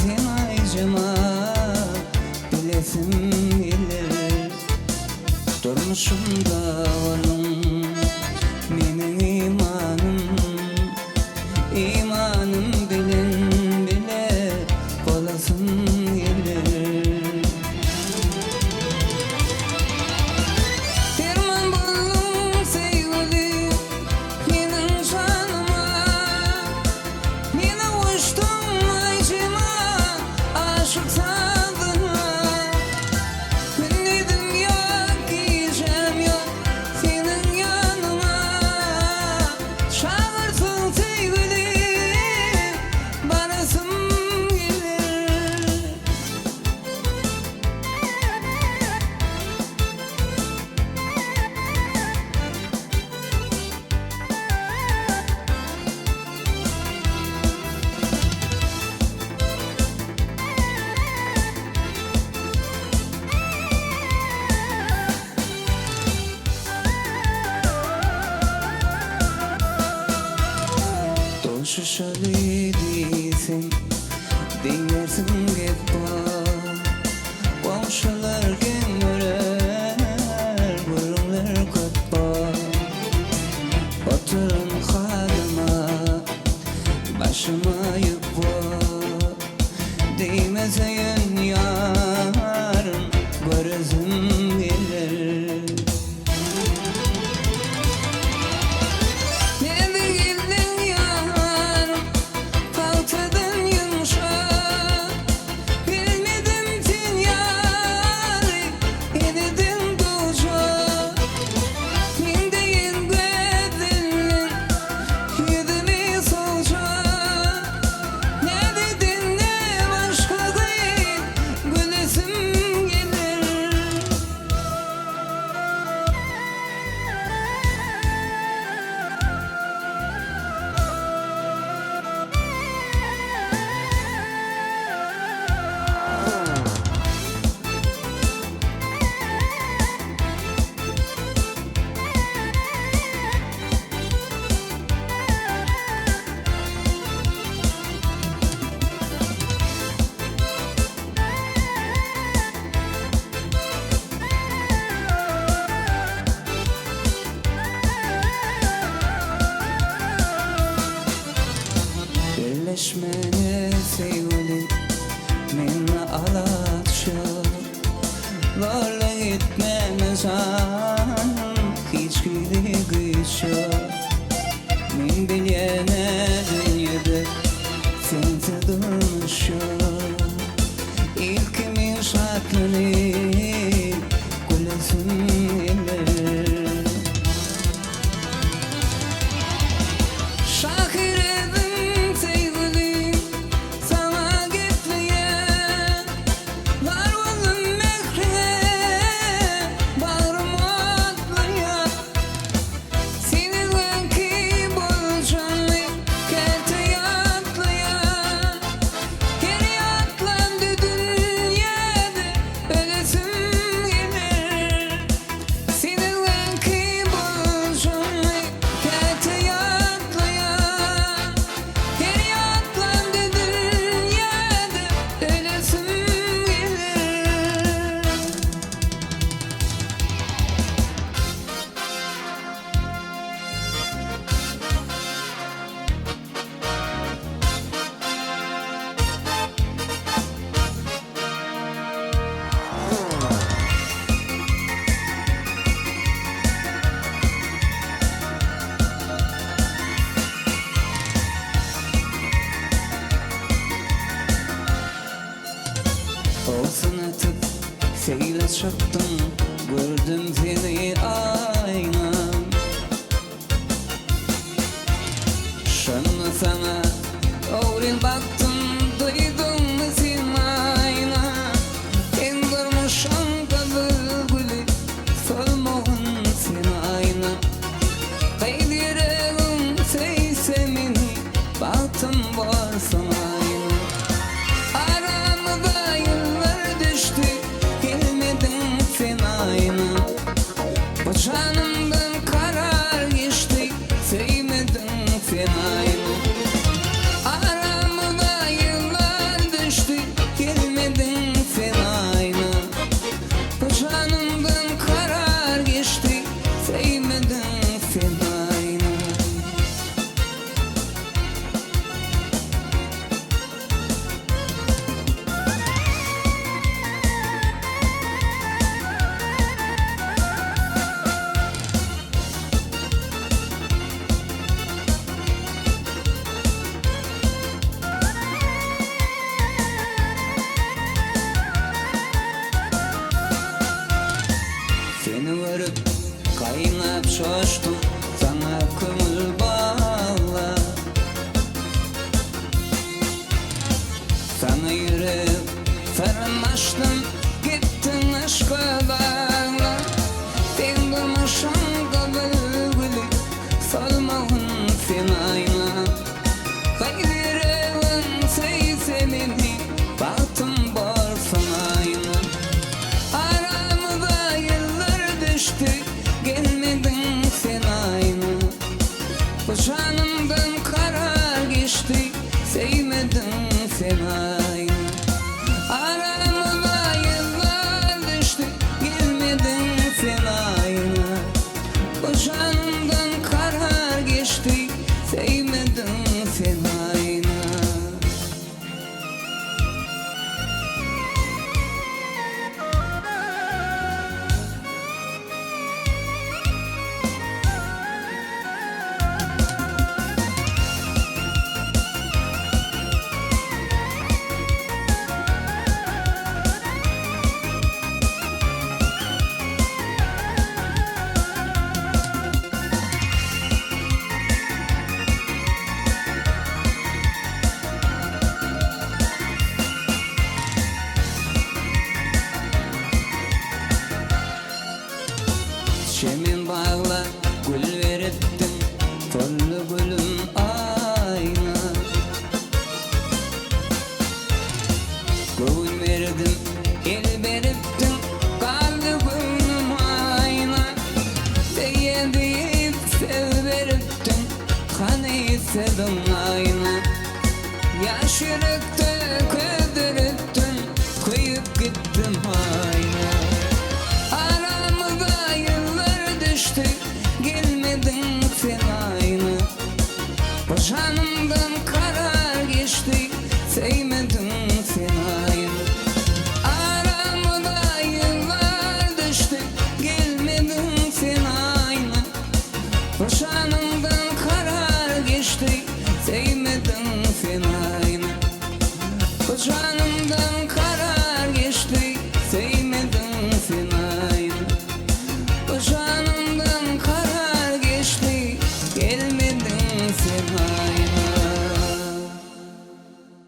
sen aycıma bilesim gelir. Durmuşumda varım menin imanım bilin bile olasım gelir. Derman buldum sevgili menin canıma, meni uçtum aycıma aşık sandığına. Ünledim yok diyeceğim yok senin yanına. Çağırsın sevgili barasım gelir. Doşu şöyle değilsin dinlersin gep var. Komşular gömüler burunlar köp var. Oturun halıma başıma yük var. Değmeseyin yarın görüzüm gelir. Birleşmene sevgili meni alatşır. Varla gitmeme canım hiç güyle güçür. Men bilyene dünyada sense durmuşum. İlkimin şartlanıp gülesim gelir. Şahiredim sevgilim sana gitmeyen. Var oldum mehrine bağrım atlayan. Seninle bulacağım kerte atlayan. Geri atlandı dünyada ölesim gelir. Seninle bulacağım kerte atlayan. Geri atlandı dünyada ölesim gelir. Olsun atıp seyle çıktım, gördüm seni aynan. Şanlı sana oğlum baktım, duydum mu sen aynan. En durmuşum kabul gülü, solmağın sen aynan. Kaydirelim seysemini, baktım var sana aynan. Aramıza yıllar düştü, gelmedin sen aynan. Bu canımdan karar geçti, sevmedin sen aynan. Aramıza sana yürüp fermaştım, gittin aşka bağla. Ben durmuşam kabul gülü, solmağın finayna. Gayrı seyse beni, baktım borsun ayna. Aramıza yıllar düştü, gelmedin sen ayna. Bu canımdan karar geçti, sevmedin sen ayna. Aramıza yıllar düştü, gelmedin sen ayna. Bu canımdan karar geçti, sevmedin sen ayna. Çemin bağla gül veriptin, tollu gülüm ayna. Gül verdim, el veriptin, kaldı gülüm ayna. Diye deyip sev veriptin, kan istedim ayna. Yaş yürekte ködürüttün, kıyıp gittim ayna. Aramıza yıllar düştü, gelmedin sen ayna. Bu canımdan karar geçti, sevmedin sen ayna. Aramıza yıllar düştü, gelmedin sen ayna. Bu canımdan karar geçti, sevmedin sen ayna. Bu canımdan karar